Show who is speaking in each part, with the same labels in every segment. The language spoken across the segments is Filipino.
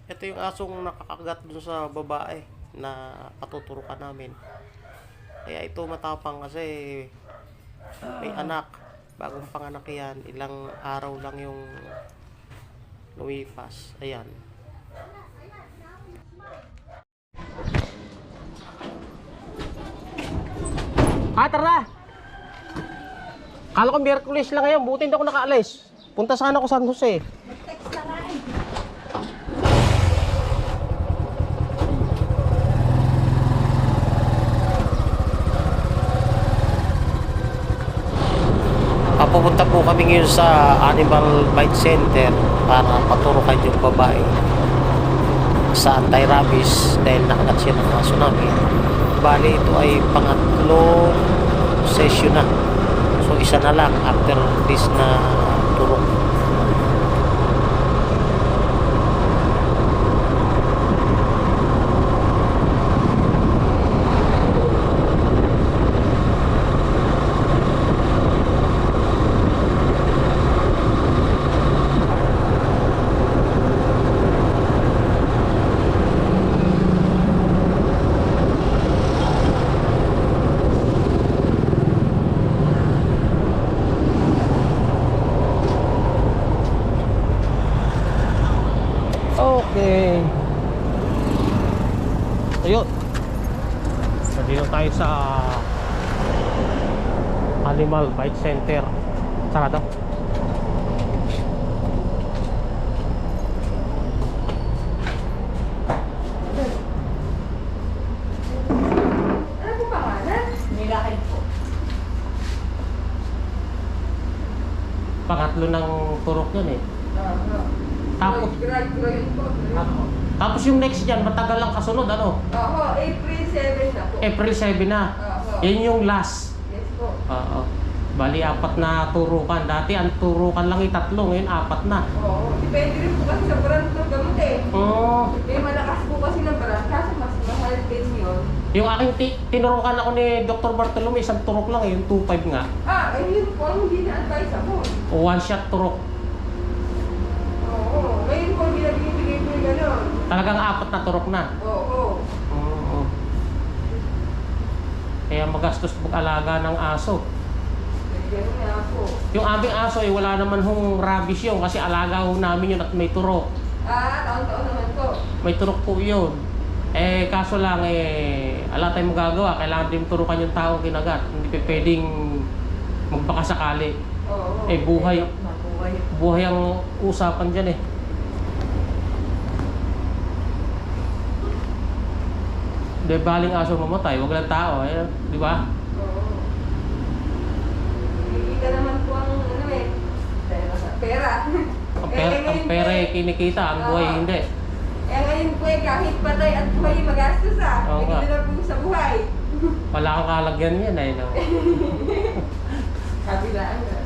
Speaker 1: Ito yung asong nakakagat dun sa babae na patuturukan namin. Kaya ito matapang kasi may anak. Bagong panganak yan. Ilang araw lang yung lumipas. Ayan. Tara! Kala ko Miyerkules lang ngayon. Buti hindi ako nakaalis. Punta sana ako San Jose. Pupunta po kami ngayon sa Animal Bite Center para paturukan yung babae sa anti-rabies dahil nakagat siya ng aso namin. Bali ito ay pangatlong session na. So isa na lang after this na turok. Okay. Ayun. Nandito tayo sa Animal Bite Center. Sarado.
Speaker 2: Ano po pangalan? Miracle po.
Speaker 1: Pangatlo ng turok yun eh. Tapos yung next dyan, matagal lang kasunod, ano?
Speaker 2: Oo, April 7 na po.
Speaker 1: April 7 na.
Speaker 2: Oo.
Speaker 1: Yan yung last.
Speaker 2: Yes po.
Speaker 1: Oo. Bali, 4 na turukan. Dati, ang turukan lang 3, ngayon 4 na.
Speaker 2: Oo, depende rin po kasi sa brand ng gamot eh.
Speaker 1: Oo.
Speaker 2: May malakas po kasi ng brand, kaso mas mahal din yun.
Speaker 1: Yung aking tinurukan ako ni Dr. Bartolome, isang turok lang, yung 2.5 nga.
Speaker 2: Ayun po, ang hindi na-advisable.
Speaker 1: O 1 shot turok.
Speaker 2: Oo, ngayon po, binibigay po yung gano'n.
Speaker 1: Talagang 4 na turok na.
Speaker 2: Oo.
Speaker 1: Oo. Kaya magastos pag-alaga ng aso.
Speaker 2: Gano'n nga po.
Speaker 1: Yung aming aso ay wala naman hong rabies yun kasi alaga ho namin yun at may turok.
Speaker 2: Taon-taon naman po.
Speaker 1: May turok po yun. Eh kaso lang ala tayong magagawa. Kailangan din turukan yung taong kinagat. Hindi pa pwedeng magpakasakali.
Speaker 2: Oo.
Speaker 1: Buhay.
Speaker 2: Mabuhay.
Speaker 1: Buhay ang usapan dyan eh. Di baling aso mamatay, wag lang tao eh. Di ba?
Speaker 2: Oo. Kikita naman po ang ano eh. Pera.
Speaker 1: Ang pera eh kinikita, ang buhay hindi.
Speaker 2: Ngayon po kahit patay at buhay magastos
Speaker 1: Oo nga.
Speaker 2: Hindi na po sa buhay.
Speaker 1: Wala kang kalagyan yan eh. No?
Speaker 2: Kabilaan na.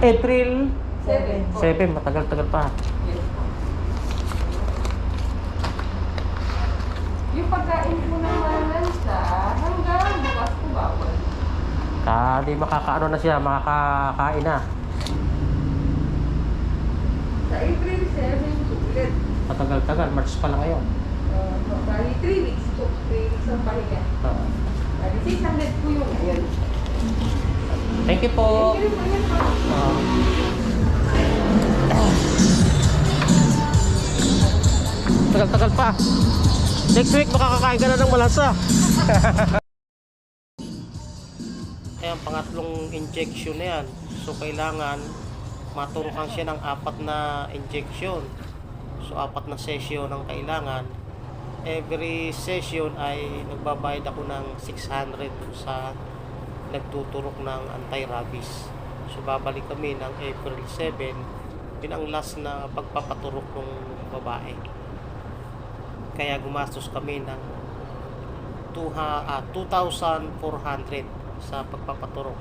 Speaker 1: April
Speaker 2: 7 po.
Speaker 1: 7, matagal-tagal pa.
Speaker 2: Yes po. Yung pagkain po ng malansa, hanggang bukas po bawal.
Speaker 1: Di makakaano na siya, makakakain na.
Speaker 2: Sa April 7 po ulit.
Speaker 1: Matagal-tagal, March pa lang ngayon.
Speaker 2: Bali 3 weeks po. 3 weeks ang pahinga. Bali 600 po yung ngayon.
Speaker 1: Thank you po.
Speaker 2: Thank you po yan po.
Speaker 1: Tagal-tagal pa. Next week makakakain ka na ng malansa. Ayan, pangatlong injection na yan. So kailangan maturukan siya ng 4 na injection. So 4 na session ang kailangan. Every session ay nagbabayad ako ng 600 sa nagtuturok ng anti-rabies. So babalik kami ng April 7, yun ang last na pagpapaturok ng babae. Kaya gumastos kami ng 2,400 sa pagpapaturok.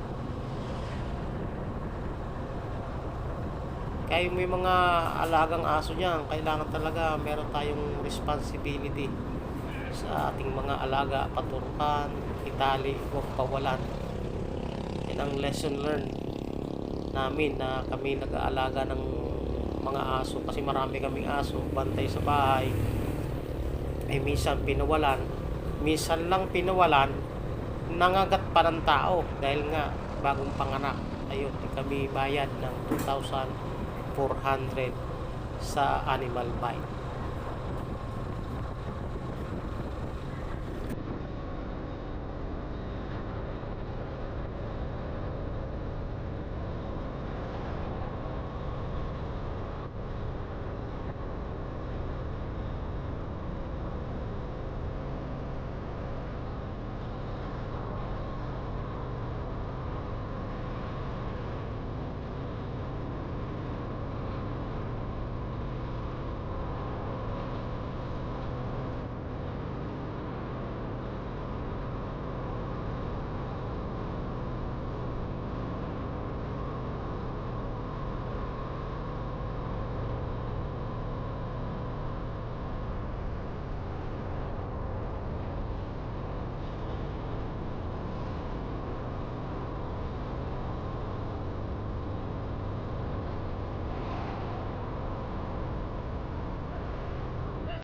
Speaker 1: Kaya may mga alagang aso dyan, kailangan talaga meron tayong responsibility sa ating mga alaga, paturukan, itali, huwag pawalan. Yun ang lesson learned namin na kami nag-aalaga ng mga aso kasi marami kaming aso bantay sa bahay. Minsan lang pinawalan, nangagat pa ng tao dahil nga bagong panganak. Ayun, kami bayad ng 2,400 sa animal bite.